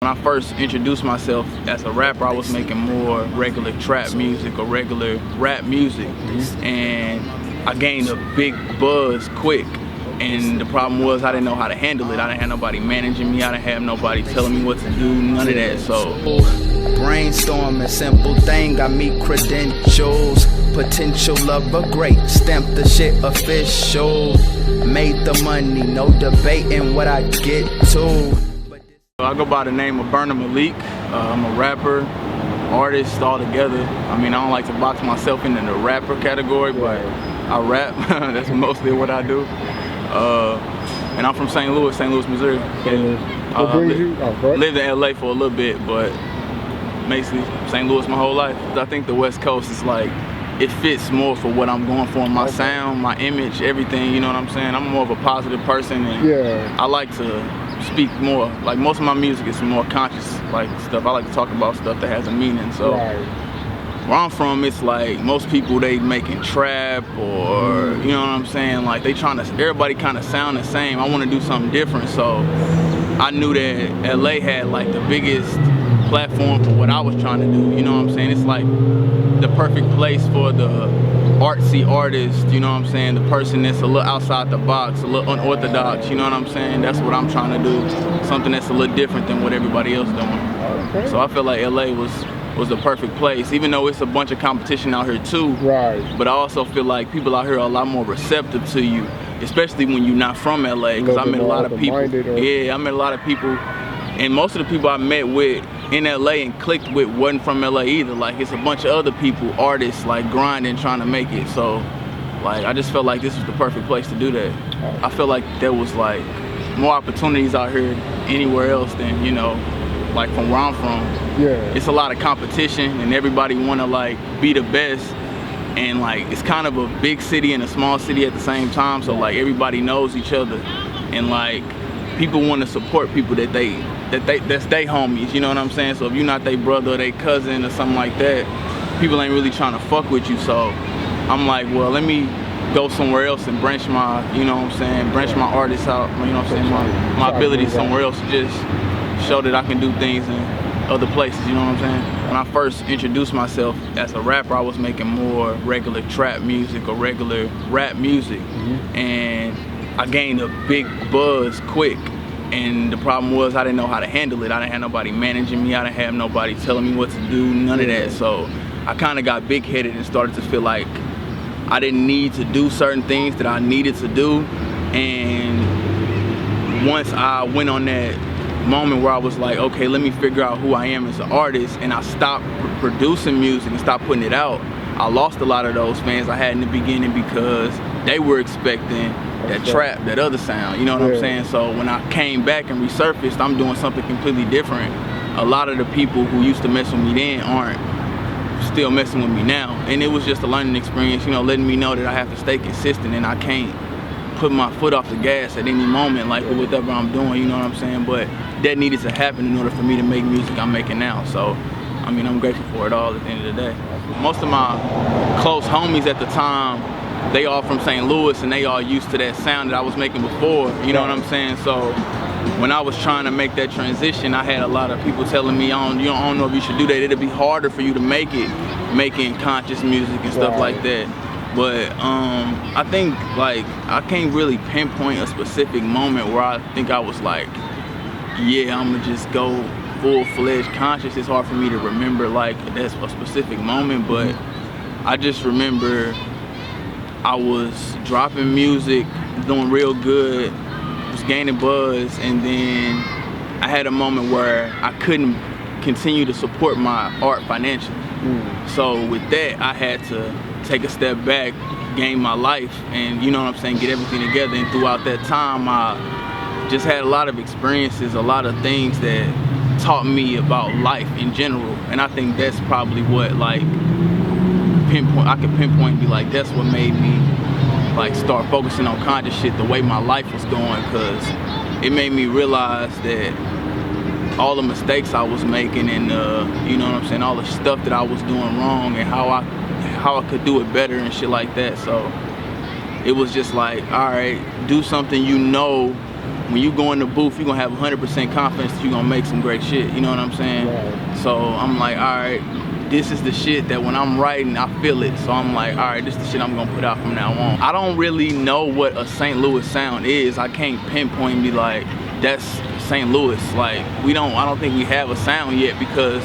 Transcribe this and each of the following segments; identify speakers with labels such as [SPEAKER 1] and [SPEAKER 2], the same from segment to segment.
[SPEAKER 1] When I first introduced myself as a rapper, I was making more regular trap music or regular rap music, and I gained a big buzz quick. And the problem was I didn't know how to handle it. I didn't have nobody managing me. I didn't have nobody telling me what to do, none of that. So
[SPEAKER 2] brainstorming, simple thing, got me credentials. Potential of a great, stamp the shit official. Made the money, no debating what I get to.
[SPEAKER 1] I go by the name of Burna Maleik. I'm a rapper, artist altogether. I mean, I don't like to box myself into the rapper category, but I rap. That's mostly what I do. And I'm from St. Louis, Missouri.
[SPEAKER 3] What brings you?
[SPEAKER 1] Lived in LA for a little bit, but basically St. Louis my whole life. I think the West Coast is like, it fits more for what I'm going for, my sound, my image, everything, you know what I'm saying? I'm more of a positive person, and I like to speak more. Like, most of my music is more conscious, like, stuff. I like to talk about stuff that has a meaning. So where I'm from, it's like most people, they making trap or, you know what I'm saying? Like, they trying to, everybody kind of sound the same. I want to do something different. So I knew that LA had like the biggest platform for what I was trying to do. You know what I'm saying? It's like the perfect place for the artsy artist, you know what I'm saying? The person that's a little outside the box, a little unorthodox, you know what I'm saying? That's what I'm trying to do. Something that's a little different than what everybody else doing. So I feel like LA was the perfect place, even though it's a bunch of competition out here too. But I also feel like people out here are a lot more receptive to you, especially when you're not from LA, because I met a lot of people. Yeah, I met a lot of people, and most of the people I met with in LA and clicked with wasn't from LA either. Like, it's a bunch of other people, artists, like grinding, trying to make it. So like, I just felt like this was the perfect place to do that. I feel like there was like more opportunities out here anywhere else than, you know, like from where I'm from. It's a lot of competition and everybody want to like be the best, and like it's kind of a big city and a small city at the same time, so like everybody knows each other, and like people want to support people that's they homies, you know what I'm saying? So if you're not their brother or their cousin or something like that, people ain't really trying to fuck with you. So I'm like, well, let me go somewhere else and branch my, you know what I'm saying, branch my artists out, you know what I'm saying, my ability somewhere else, just show that I can do things in other places, you know what I'm saying? When I first introduced myself as a rapper, I was making more regular trap music or regular rap music, and I gained a big buzz quick. And the problem was I didn't know how to handle it. I didn't have nobody managing me. I didn't have nobody telling me what to do, none of that. So I kind of got big-headed and started to feel like I didn't need to do certain things that I needed to do. And once I went on that moment where I was like, okay, let me figure out who I am as an artist, and I stopped producing music and stopped putting it out, I lost a lot of those fans I had in the beginning because they were expecting that trap, that other sound, you know what I'm saying? So when I came back and resurfaced, I'm doing something completely different. A lot of the people who used to mess with me then aren't still messing with me now. And it was just a learning experience, you know, letting me know that I have to stay consistent and I can't put my foot off the gas at any moment, like with whatever I'm doing, you know what I'm saying? But that needed to happen in order for me to make music I'm making now. So, I mean, I'm grateful for it all at the end of the day. Most of my close homies at the time, they all from St. Louis, and they all used to that sound that I was making before, you know what I'm saying? So when I was trying to make that transition, I had a lot of people telling me, I don't know if you should do that. It'll be harder for you to make it, making conscious music and stuff like that. But I think, like, I can't really pinpoint a specific moment where I think I was like, yeah, I'm gonna just go full-fledged conscious. It's hard for me to remember like that's a specific moment, but I just remember I was dropping music, doing real good, was gaining buzz, and then I had a moment where I couldn't continue to support my art financially. So with that, I had to take a step back, gain my life, and you know what I'm saying, get everything together. And throughout that time, I just had a lot of experiences, a lot of things that taught me about life in general. And I think that's probably what, like, I could pinpoint and be like, that's what made me like start focusing on conscious shit the way my life was going, because it made me realize that all the mistakes I was making and you know what I'm saying, all the stuff that I was doing wrong and how I could do it better and shit like that. So it was just like, all right, do something you know when you go in the booth, you're gonna have 100% confidence that you're gonna make some great shit, you know what I'm saying?
[SPEAKER 3] Right.
[SPEAKER 1] So I'm like, all right, this is the shit that when I'm writing, I feel it. So I'm like, all right, this is the shit I'm gonna put out from now on. I don't really know what a St. Louis sound is. I can't pinpoint and be like, that's St. Louis. Like, I don't think we have a sound yet, because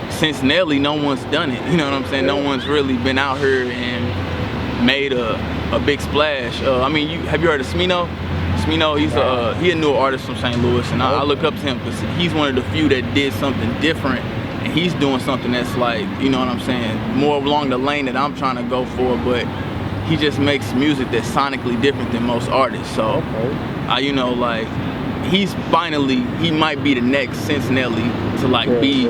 [SPEAKER 1] since Nelly, no one's done it. You know what I'm saying? No one's really been out here and made a big splash. I mean, have you heard of Smino? Smino, he a newer artist from St. Louis, and I look up to him because he's one of the few that did something different. And he's doing something that's like, you know what I'm saying, more along the lane that I'm trying to go for, but he just makes music that's sonically different than most artists. So, you know, like, he might be the next since Nelly to like be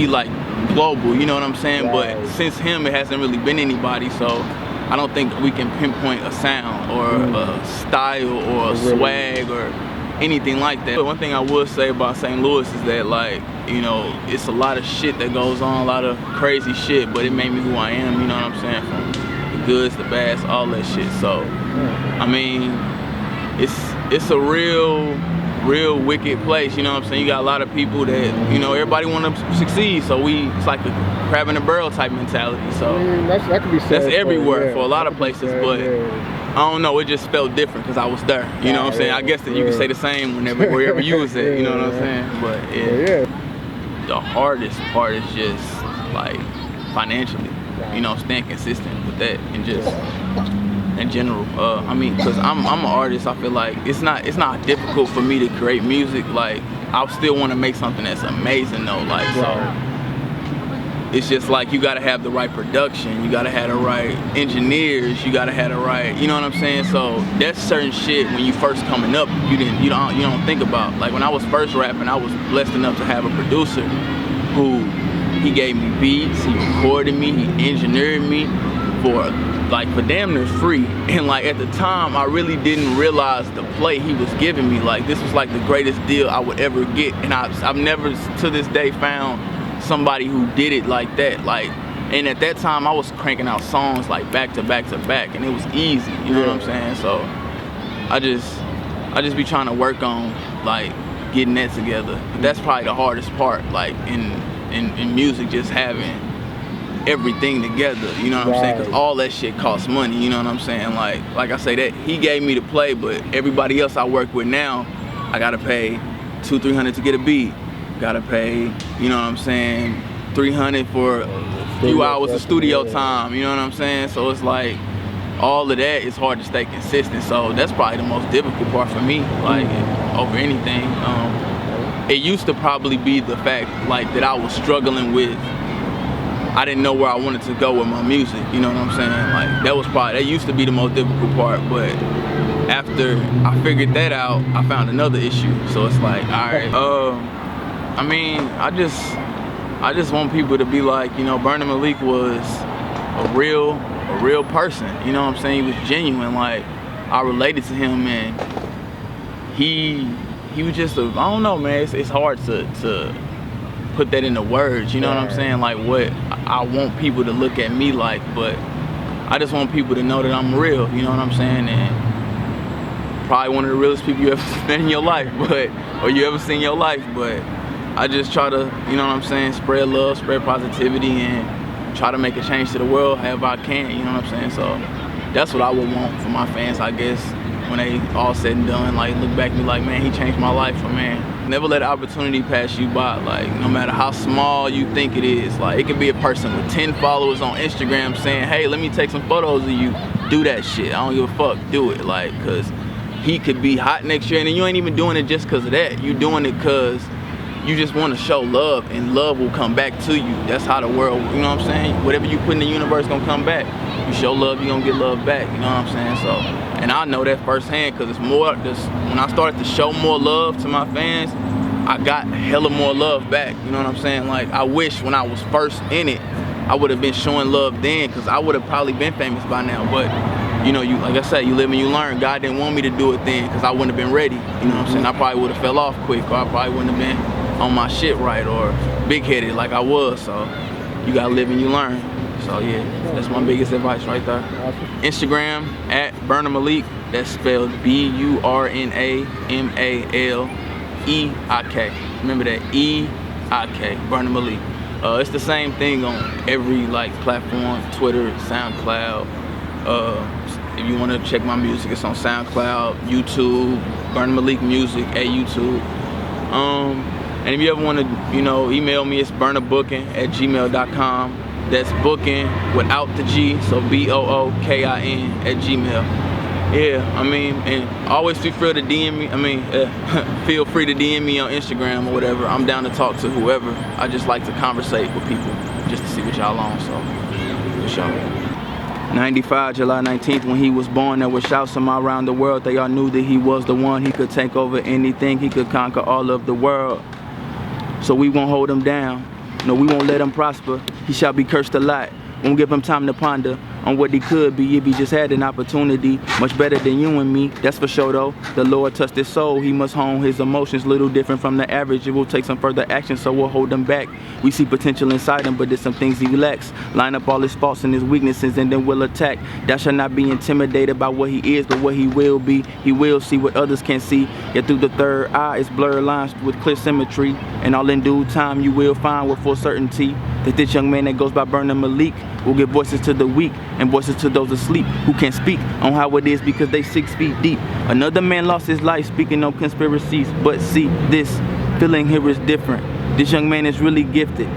[SPEAKER 1] like global, you know what I'm saying?
[SPEAKER 3] Right.
[SPEAKER 1] But since him, it hasn't really been anybody, so I don't think we can pinpoint a sound or a style or a swag or anything like that. But one thing I would say about St. Louis is that, like, you know, it's a lot of shit that goes on, a lot of crazy shit, but it made me who I am, you know what I'm saying? From the goods, the bads, all that shit. So, I mean, it's a real wicked place, you know what I'm saying? You got a lot of people that, you know, everybody want to succeed, so it's like a crab in a barrel type mentality. So
[SPEAKER 3] that could be said
[SPEAKER 1] that's everywhere for a lot of
[SPEAKER 3] That could be
[SPEAKER 1] places,
[SPEAKER 3] said,
[SPEAKER 1] but I don't know, it just felt different because I was there, you know what I'm saying? I guess that you could say the same wherever you was at, you know what I'm saying? But the hardest part is just like financially, you know, staying consistent with that and just in general. I mean, because I'm an artist, I feel like it's not difficult for me to create music. Like, I still want to make something that's amazing though, like, so it's just like you gotta have the right production, you gotta have the right engineers, you gotta have the right, you know what I'm saying? So that's certain shit when you first coming up, you don't think about. Like, when I was first rapping, I was blessed enough to have a producer who, he gave me beats, he recorded me, he engineered me for damn near free. And like, at the time, I really didn't realize the play he was giving me. Like, this was like the greatest deal I would ever get, and I've never to this day found somebody who did it like that. Like, and at that time, I was cranking out songs like back to back to back, and it was easy, you know what I'm saying? So I just be trying to work on like getting that together. But that's probably the hardest part, like in music, just having everything together, you know what I'm saying? Because all that shit costs money, you know what I'm saying? Like I say, that he gave me the play, but everybody else I work with now, I gotta pay $200-300 to get a beat. Gotta pay, you know what I'm saying, $300 for a few hours of studio time, you know what I'm saying? So it's like, all of that is hard to stay consistent. So that's probably the most difficult part for me, like, over anything. It used to probably be the fact, like, that I was struggling with, I didn't know where I wanted to go with my music, you know what I'm saying? Like, that used to be the most difficult part, but after I figured that out, I found another issue. So it's like, all right, I mean, I just want people to be like, you know, Burna Maleik was a real person, you know what I'm saying? He was genuine. Like, I related to him, and he was just I don't know, man, it's hard to put that into words, you know what I'm saying? Like, what I want people to look at me like, but I just want people to know that I'm real, you know what I'm saying? And probably one of the realest people you ever met in your life, or you ever seen in your life, but I just try to, you know what I'm saying, spread love, spread positivity, and try to make a change to the world however I can, you know what I'm saying? So that's what I would want for my fans, I guess, when they all said and done, like, look back and be like, man, he changed my life, or man, never let an opportunity pass you by. Like, no matter how small you think it is, like, it could be a person with 10 followers on Instagram saying, hey, let me take some photos of you. Do that shit, I don't give a fuck, do it, like, cause he could be hot next year, and then you ain't even doing it just cause of that. You doing it cause you just want to show love, and love will come back to you. That's how the world, you know what I'm saying? Whatever you put in the universe gonna come back. You show love, you gonna get love back, you know what I'm saying? So, and I know that firsthand, because it's more, when I started to show more love to my fans, I got hella more love back, you know what I'm saying? Like, I wish when I was first in it, I would have been showing love then, because I would have probably been famous by now. But, you know, like I said, you live and you learn. God didn't want me to do it then, because I wouldn't have been ready, you know what I'm saying? I probably would have fell off quick, or I probably wouldn't have been on my shit right, or big-headed like I was. So you gotta live and you learn. So yeah, that's my biggest advice right there. Instagram @Burna Maleik, That's spelled B-U-R-N-A-M-A-L-E-I-K. Remember that, E-I-K, Burna Maleik. It's the same thing on every like platform, Twitter, SoundCloud. If you want to check my music, it's on SoundCloud, YouTube, Burna Maleik Music at YouTube. And if you ever want to, email me, it's burnabooking@gmail.com. That's booking without the G, so BOOKIN @gmail. Yeah, and always feel free to DM me. Feel free to DM me on Instagram or whatever. I'm down to talk to whoever. I just like to conversate with people just to see what y'all on, so for sure. 95, July 19th, when he was born, there were shouts from around the world. They all knew that he was the one. He could take over anything. He could conquer all of the world. So we won't hold him down. No, we won't let him prosper. He shall be cursed a lot. Won't give him time to ponder on what he could be if he just had an opportunity. Much better than you and me, that's for sure though. The Lord touched his soul, he must hone his emotions. Little different from the average, it will take some further action, so we'll hold him back. We see potential inside him, but there's some things he lacks. Line up all his faults and his weaknesses and then we'll attack. Thou shalt not be intimidated by what he is, but what he will be. He will see what others can't see. Yet through the third eye, it's blurred lines with clear symmetry. And all in due time, you will find with full certainty that this young man that goes by Burna Maleik will give voices to the weak and voices to those asleep who can't speak on how it is because they 6 feet deep. Another man lost his life speaking on conspiracies, but see, this feeling here is different. This young man is really gifted.